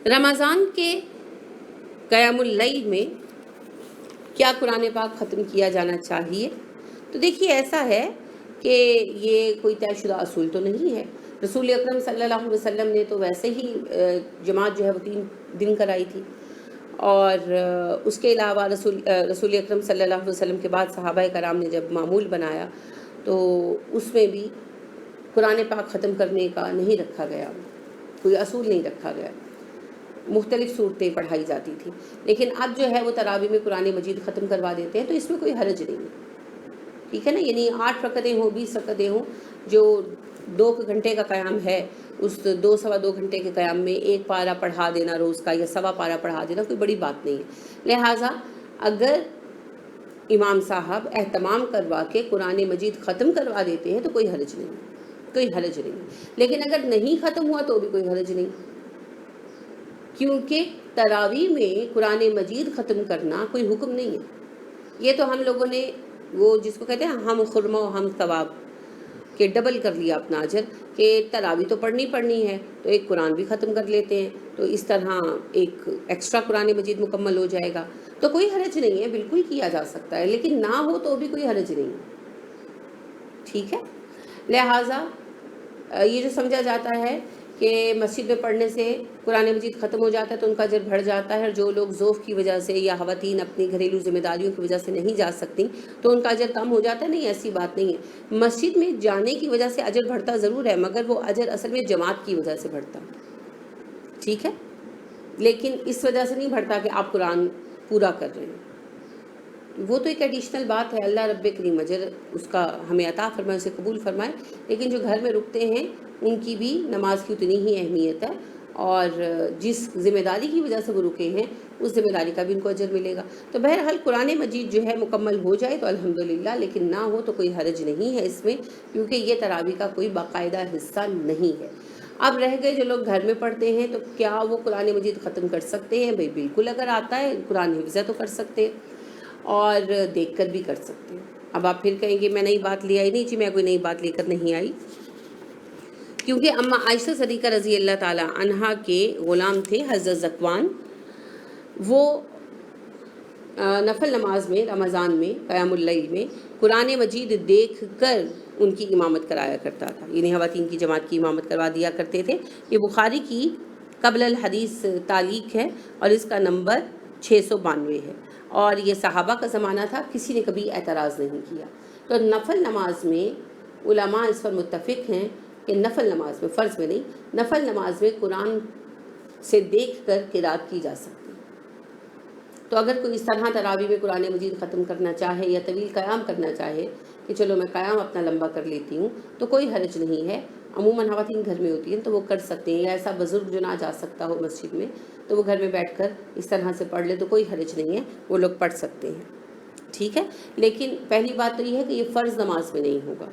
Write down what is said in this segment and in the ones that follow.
رمضان کے قیام اللیل میں کیا قرآن پاک ختم کیا جانا چاہیے؟ تو دیکھیے ایسا ہے کہ یہ کوئی طے شدہ اصول تو نہیں ہے. رسول اکرم صلی اللہ علیہ وسلم نے تو ویسے ہی جماعت جو ہے وہ 3 دن کرائی تھی، اور اس کے علاوہ رسول اکرم صلی اللہ علیہ وسلم کے بعد صحابہ کرام نے جب معمول بنایا تو اس میں بھی قرآن پاک ختم کرنے کا نہیں رکھا گیا، کوئی اصول نہیں رکھا گیا، مختلف صورتیں پڑھائی جاتی تھی. لیکن اب جو ہے وہ تراویح میں قرآن مجید ختم کروا دیتے ہیں، تو اس میں کوئی حرج نہیں ہے. ٹھیک ہے نا، یعنی 8 رکعتیں ہوں 20 رکعتیں ہوں، جو 2 گھنٹے کا قیام ہے اس 2 سوا 2 گھنٹے کے قیام میں 1 پارہ پڑھا دینا روز کا یا سوا پارہ پڑھا دینا کوئی بڑی بات نہیں ہے. لہٰذا اگر امام صاحب اہتمام کروا کے قرآن مجید ختم کروا دیتے ہیں تو کوئی حرج نہیں، کوئی حرج نہیں. لیکن اگر نہیں ختم ہوا تو بھی کوئی حرج نہیں، کیونکہ تراویح میں قرآن مجید ختم کرنا کوئی حکم نہیں ہے. یہ تو ہم لوگوں نے وہ جس کو کہتے ہیں ہم خرما و ہم ثواب کہ ڈبل کر لیا اپنا اجر، کہ تراویح تو پڑھنی ہے تو ایک قرآن بھی ختم کر لیتے ہیں، تو اس طرح ایک ایکسٹرا قرآن مجید مکمل ہو جائے گا. تو کوئی حرج نہیں ہے، بالکل کیا جا سکتا ہے، لیکن نہ ہو تو بھی کوئی حرج نہیں ہے. ٹھیک ہے، لہٰذا یہ جو سمجھا جاتا ہے کہ مسجد میں پڑھنے سے قرآن مجید ختم ہو جاتا ہے تو ان کا اجر بڑھ جاتا ہے، اور جو لوگ ذوف کی وجہ سے یا خواتین اپنی گھریلو ذمہ داریوں کی وجہ سے نہیں جا سکتی تو ان کا اجر کم ہو جاتا ہے، نہیں، ایسی بات نہیں ہے. مسجد میں جانے کی وجہ سے اجر بڑھتا ضرور ہے، مگر وہ اجر اصل میں جماعت کی وجہ سے بڑھتا ہے. ٹھیک ہے، لیکن اس وجہ سے نہیں بڑھتا کہ آپ قرآن پورا کر رہے ہیں، وہ تو ایک ایڈیشنل بات ہے. اللہ رب کریم اجر اس کا ہمیں عطا فرمائے، اسے قبول فرمائے. لیکن جو گھر میں رکتے ہیں ان کی بھی نماز کی اتنی ہی اہمیت ہے، اور جس ذمہ داری کی وجہ سے وہ رکے ہیں اس ذمہ داری کا بھی ان کو اجر ملے گا. تو بہرحال قرآن مجید جو ہے مکمل ہو جائے تو الحمدللہ، لیکن نہ ہو تو کوئی حرج نہیں ہے اس میں، کیونکہ یہ تراویح کا کوئی باقاعدہ حصہ نہیں ہے. اب رہ گئے جو لوگ گھر میں پڑھتے ہیں تو کیا وہ قرآن مجید ختم کر سکتے ہیں؟ بھائی بالکل، اگر آتا ہے قرآن حفظ ہے تو کر سکتے ہیں، اور دیکھ کر بھی کر سکتے ہیں. اب آپ پھر کہیں گے میں نئی بات لے آئی. نہیں جی، میں کوئی نئی بات لے کر نہیں آئی، کیونکہ اما عائشہ صدیقہ رضی اللہ تعالی عنہا کے غلام تھے حضرت ذکوان. وہ نفل نماز میں رمضان میں قیام اللیل میں قرآن مجید دیکھ کر ان کی امامت کرایا کرتا تھا، یعنی خواتین کی جماعت کی امامت کروا دیا کرتے تھے. یہ بخاری کی قبل الحدیث تعلیق ہے اور اس کا نمبر 692 ہے، اور یہ صحابہ کا زمانہ تھا، کسی نے کبھی اعتراض نہیں کیا. تو نفل نماز میں علماء اس پر متفق ہیں کہ نفل نماز میں، فرض میں نہیں، نفل نماز میں قرآن سے دیکھ کر قرات کی جا سکتی. تو اگر کوئی اس طرح تراویح میں قرآن مجید ختم کرنا چاہے یا طویل قیام کرنا چاہے کہ چلو میں قیام اپنا لمبا کر لیتی ہوں، تو کوئی حرج نہیں ہے. عموماً خواتین گھر میں ہوتی ہیں تو وہ کر سکتے ہیں، یا ایسا بزرگ جو نہ جا سکتا ہو مسجد میں تو وہ گھر میں بیٹھ کر اس طرح سے پڑھ لے تو کوئی حرج نہیں ہے، وہ لوگ پڑھ سکتے ہیں. ٹھیک ہے، لیکن پہلی بات تو یہ ہے کہ یہ فرض نماز میں نہیں ہوگا،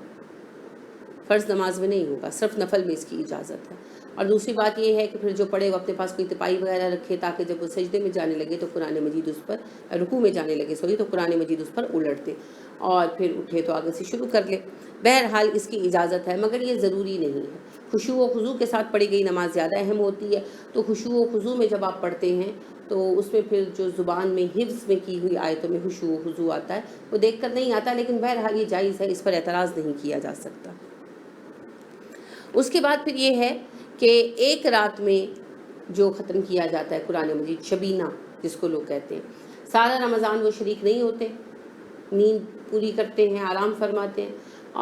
فرض نماز میں نہیں ہوگا، صرف نفل میں اس کی اجازت ہے. اور دوسری بات یہ ہے کہ پھر جو پڑھے وہ اپنے پاس کوئی تپائی وغیرہ رکھے تاکہ جب وہ سجدے میں جانے لگے تو قرآن مجید اس پر، رکوع میں جانے لگے تو قرآن مجید اس پر الٹ دے، اور پھر اٹھے تو آگے سے شروع کر لے. بہرحال اس کی اجازت ہے، مگر یہ ضروری نہیں ہے. خشوع و خضوع کے ساتھ پڑھی گئی نماز زیادہ اہم ہوتی ہے. تو خشوع و خضوع میں جب آپ پڑھتے ہیں تو اس میں پھر جو زبان میں حفظ میں کی ہوئی آیتوں میں خشوع و خضوع آتا ہے وہ دیکھ کر نہیں آتا، لیکن بہرحال یہ جائز ہے، اس پر اعتراض نہیں کیا جا سکتا. اس کے بعد پھر یہ ہے کہ ایک رات میں جو ختم کیا جاتا ہے قرآن مجید، شبینہ جس کو لوگ کہتے ہیں، سارا رمضان وہ شریک نہیں ہوتے، نیند پوری کرتے ہیں، آرام فرماتے ہیں،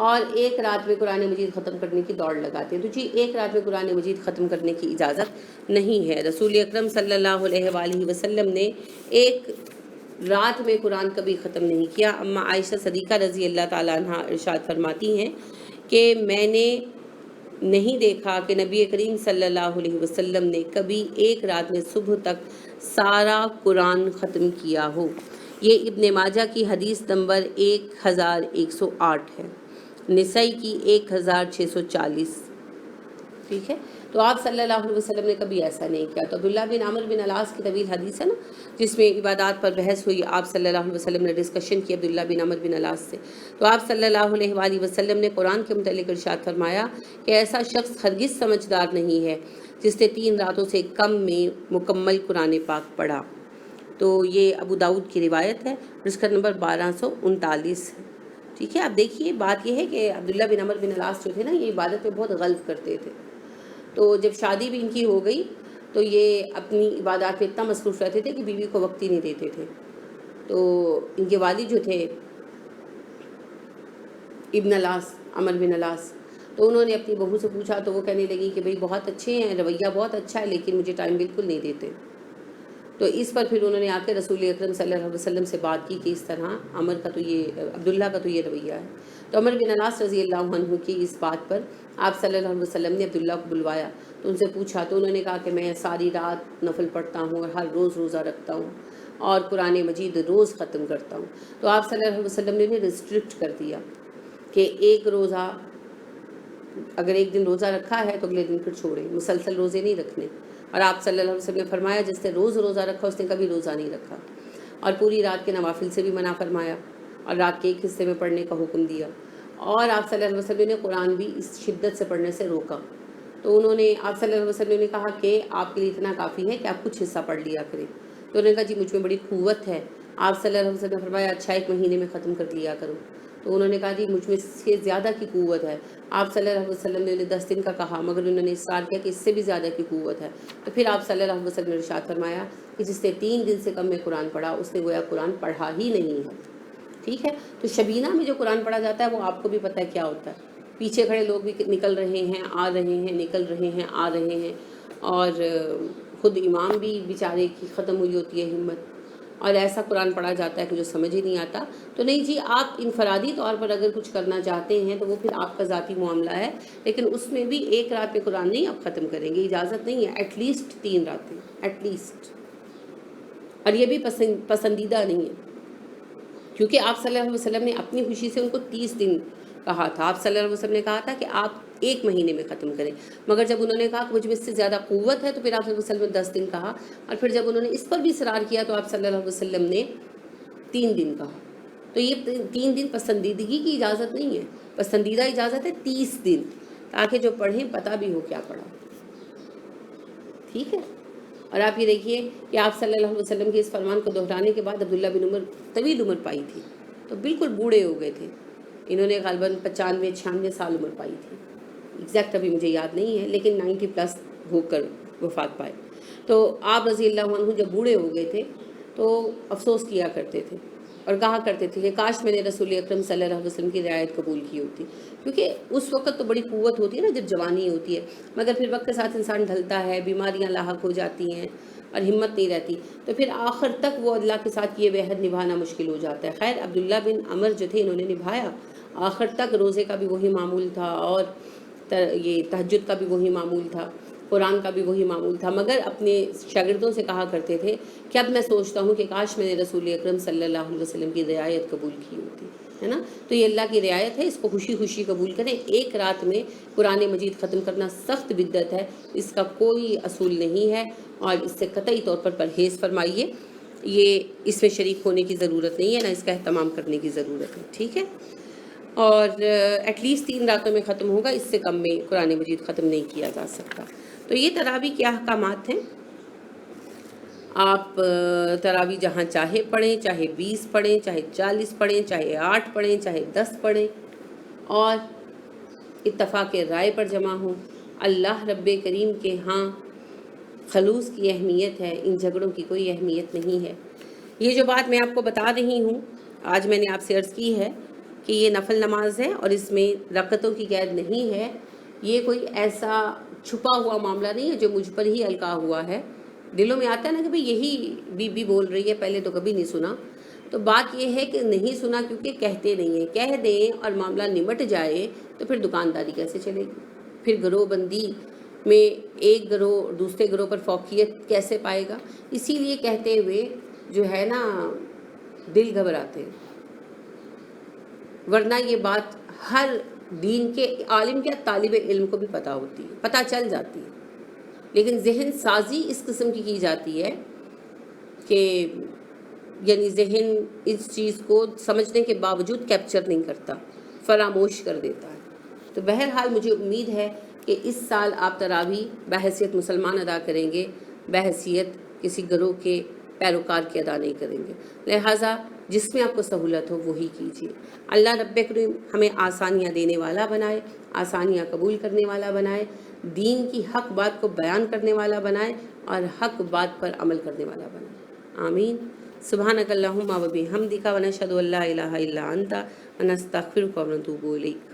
اور ایک رات میں قرآن مجید ختم کرنے کی دوڑ لگاتے ہیں. تو جی ایک رات میں قرآن مجید ختم کرنے کی اجازت نہیں ہے. رسول اکرم صلی اللہ علیہ وآلہ وسلم نے ایک رات میں قرآن کبھی ختم نہیں کیا. اما عائشہ صدیقہ رضی اللہ تعالیٰ عنہ ارشاد فرماتی ہیں کہ میں نے نہیں دیکھا کہ نبی کریم صلی اللہ علیہ وسلم نے کبھی ایک رات میں صبح تک سارا قرآن ختم کیا ہو. یہ ابن ماجہ کی حدیث نمبر 1108 ہے، نسائی کی 1640. ٹھیک ہے، تو آپ صلی اللہ علیہ وسلم نے کبھی ایسا نہیں کیا. تو عبداللہ بن عمرو بن العاص کی طویل حدیث ہے نا، جس میں عبادات پر بحث ہوئی، آپ صلی اللہ علیہ وسلم نے ڈسکشن کی عبداللہ بن عمرو بن العاص سے. تو آپ صلی اللہ علیہ وآلہ وسلم نے قرآن کے متعلق ارشاد فرمایا کہ ایسا شخص ہرگز سمجھدار نہیں ہے جس نے 3 راتوں سے کم میں مکمل قرآن پاک پڑھا۔ تو یہ ابو داؤد کی روایت ہے، نسخہ نمبر 1239 ہے۔ ٹھیک ہے، اب دیکھیے بات یہ ہے کہ عبداللہ بن عمر بن العاص جو تھے نا، یہ عبادت میں بہت غلط کرتے تھے۔ تو جب شادی بھی ان کی ہو گئی تو یہ اپنی عبادات میں اتنا مصروف رہتے تھے کہ بیوی کو وقت ہی نہیں دیتے تھے۔ تو ان کے والد جو تھے ابن العاص، عمر بن العاص، تو انہوں نے اپنی بہو سے پوچھا تو وہ کہنے لگی کہ بھئی بہت اچھے ہیں، رویہ بہت اچھا ہے، لیکن مجھے ٹائم بالکل نہیں دیتے۔ تو اس پر پھر انہوں نے آ کے رسول اکرم صلی اللہ علیہ وسلم سے بات کی کہ اس طرح عبداللہ کا تو یہ رویہ ہے۔ تو عمر بن العاص رضی اللہ عنہ کی اس بات پر آپ صلی اللہ علیہ وسلم نے عبداللہ کو بلوایا، تو ان سے پوچھا تو انہوں نے کہا کہ میں ساری رات نفل پڑھتا ہوں، ہر روز روزہ رکھتا ہوں اور قرآن مجید روز ختم کرتا ہوں۔ تو آپ صلی اللہ علیہ وسلم نے انہیں ریسٹرکٹ کر دیا کہ ایک روزہ، اگر ایک دن روزہ رکھا ہے تو اگلے دن پھر چھوڑیں، مسلسل روزے نہیں رکھنے۔ اور آپ صلی اللہ علیہ وسلم نے فرمایا جس نے روز روزہ رکھا اس نے کبھی روزہ نہیں رکھا، اور پوری رات کے نوافل سے بھی منع فرمایا اور رات کے ایک حصے میں پڑھنے کا حکم دیا۔ اور آپ صلی اللہ علیہ وسلم نے قرآن بھی اس شدت سے پڑھنے سے روکا۔ تو آپ صلی اللہ علیہ وسلم نے کہا کہ آپ کے لیے اتنا کافی ہے کہ آپ کچھ حصہ پڑھ لیا کریں۔ تو انہوں نے کہا جی مجھ میں بڑی قوت ہے۔ آپ صلی اللہ علیہ وسلم نے فرمایا اچھا 1 مہینے میں ختم کر لیا کرو۔ تو انہوں نے کہا جی مجھ میں سے زیادہ کی قوت ہے۔ آپ صلی اللہ علیہ وسلم نے انہیں 10 دن کا کہا، مگر انہوں نے اصرار کیا کہ اس سے بھی زیادہ کی قوت ہے۔ تو پھر آپ صلی اللہ علیہ وسلم نے ارشاد فرمایا کہ جس نے 3 دن سے کم میں قرآن پڑھا اس نے گویا قرآن پڑھا ہی نہیں ہے۔ ٹھیک ہے، تو شبینہ میں جو قرآن پڑھا جاتا ہے وہ آپ کو بھی پتہ ہے کیا ہوتا ہے۔ پیچھے کھڑے لوگ بھی نکل رہے ہیں، آ رہے ہیں، نکل رہے ہیں، آ رہے ہیں، اور خود امام بھی بیچارے کی ختم ہوئی ہوتی ہے ہمت، اور ایسا قرآن پڑھا جاتا ہے کہ جو سمجھ ہی نہیں آتا۔ تو نہیں جی، آپ انفرادی طور پر اگر کچھ کرنا چاہتے ہیں تو وہ پھر آپ کا ذاتی معاملہ ہے، لیکن اس میں بھی ایک رات میں قرآن نہیں آپ ختم کریں گے، اجازت نہیں ہے۔ ایٹ لیسٹ 3 راتیں، ایٹ لیسٹ، اور یہ بھی پسندیدہ نہیں ہے، کیونکہ آپ صلی اللہ علیہ وسلم نے اپنی خوشی سے ان کو 30 دن کہا تھا۔ آپ صلی اللہ علیہ وسلم نے کہا تھا کہ آپ 1 مہینے میں ختم کریں، مگر جب انہوں نے کہا کہ مجھ میں اس سے زیادہ قوت ہے تو پھر آپ صلی اللہ علیہ وسلم نے 10 دن کہا، اور پھر جب انہوں نے اس پر بھی اصرار کیا تو آپ صلی اللہ علیہ وسلم نے 3 دن کہا۔ تو یہ 3 دن پسندیدگی کی اجازت نہیں ہے، پسندیدہ اجازت ہے 30 دن، تاکہ جو پڑھیں پتہ بھی ہو کیا پڑھا۔ ٹھیک ہے، اور آپ یہ دیکھیے کہ آپ صلی اللہ علیہ وسلم کے اس فرمان کو دہرانے کے بعد عبداللہ بن عمر طویل عمر پائی تھی، تو بالکل بوڑھے ہو گئے تھے۔ انہوں نے غالباً 95-96 سال عمر پائی تھی، ایگزیکٹ ابھی مجھے یاد نہیں ہے، لیکن 90+ ہو کر وفات پائے۔ تو آپ رضی اللہ عنہ جب بوڑھے ہو گئے تھے تو افسوس کیا کرتے تھے اور کہا کرتے تھے کہ کاش میں نے رسول اکرم صلی اللہ علیہ وسلم کی رعایت قبول کی ہوتی، کیونکہ اس وقت تو بڑی قوت ہوتی ہے نا جب جوانی ہوتی ہے، مگر پھر وقت کے ساتھ انسان ڈھلتا ہے، بیماریاں لاحق ہو جاتی ہیں اور ہمت نہیں رہتی، تو پھر آخر تک وہ اللہ کے ساتھ یہ عہد نبھانا مشکل ہو جاتا ہے۔ خیر عبداللہ بن عمر جو تھے انہوں نے نبھایا آخر تک، روزے کا بھی وہی معمول تھا اور یہ تہجد کا بھی وہی معمول تھا، قرآن کا بھی وہی معمول تھا، مگر اپنے شاگردوں سے کہا کرتے تھے کہ اب میں سوچتا ہوں کہ کاش میں نے رسول اکرم صلی اللہ علیہ وسلم کی رعایت قبول کی ہوتی، ہے نا۔ تو یہ اللہ کی رعایت ہے، اس کو خوشی خوشی قبول کریں۔ ایک رات میں قرآن مجید ختم کرنا سخت بدعت ہے، اس کا کوئی اصول نہیں ہے، اور اس سے قطعی طور پر پرہیز فرمائیے۔ یہ اس میں شریک ہونے کی ضرورت نہیں ہے، نہ اس کا اہتمام کرنے کی ضرورت ہے، ٹھیک ہے۔ اور ایٹ لیسٹ 3 راتوں میں ختم ہوگا، اس سے کم میں قرآن مجید ختم نہیں کیا جا سکتا۔ تو یہ تراویح کے احکامات ہیں۔ آپ تراویح جہاں چاہے پڑھیں، چاہے 20 پڑھیں، چاہے 40 پڑھیں، چاہے 8 پڑھیں، چاہے 10 پڑھیں، اور اتفاق رائے پر جمع ہوں۔ اللہ رب کریم کے ہاں خلوص کی اہمیت ہے، ان جھگڑوں کی کوئی اہمیت نہیں ہے۔ یہ جو بات میں آپ کو بتا رہی ہوں، آج میں نے آپ سے عرض کی ہے کہ یہ نفل نماز ہے اور اس میں رکعتوں کی قید نہیں ہے، یہ کوئی ایسا چھپا ہوا معاملہ نہیں ہے جو مجھ پر ہی القا ہوا ہے۔ دلوں میں آتا ہے نا کہ بھئی یہی بی بول رہی ہے، پہلے تو کبھی نہیں سنا۔ تو بات یہ ہے کہ نہیں سنا کیونکہ کہتے نہیں ہیں، کہہ دیں اور معاملہ نمٹ جائے تو پھر دکانداری کیسے چلے گی، پھر گروہ بندی میں ایک گروہ دوسرے گروہ پر فوقیت کیسے پائے گا۔ اسی لیے کہتے ہوئے جو ہے نا دل گھبراتے ہیں، ورنہ یہ بات ہر دین کے عالم کے طالب علم کو بھی پتہ ہوتی ہے، پتہ چل جاتی ہے، لیکن ذہن سازی اس قسم کی جاتی ہے کہ یعنی ذہن اس چیز کو سمجھنے کے باوجود کیپچر نہیں کرتا، فراموش کر دیتا ہے۔ تو بہرحال مجھے امید ہے کہ اس سال آپ تراویح بحیثیت مسلمان ادا کریں گے، بحیثیت کسی گروہ کے پیروکار کے ادا نہیں کریں گے، لہٰذا جس میں آپ کو سہولت ہو وہی کیجیے۔ اللہ رب کریم ہمیں آسانیاں دینے والا بنائے، آسانیاں قبول کرنے والا بنائے، دین کی حق بات کو بیان کرنے والا بنائے اور حق بات پر عمل کرنے والا بنائے، آمین۔ سبحانک اللہم و بحمدک ونشہد ان لا الہ الا انت ونستغفرک ونتوب الیک۔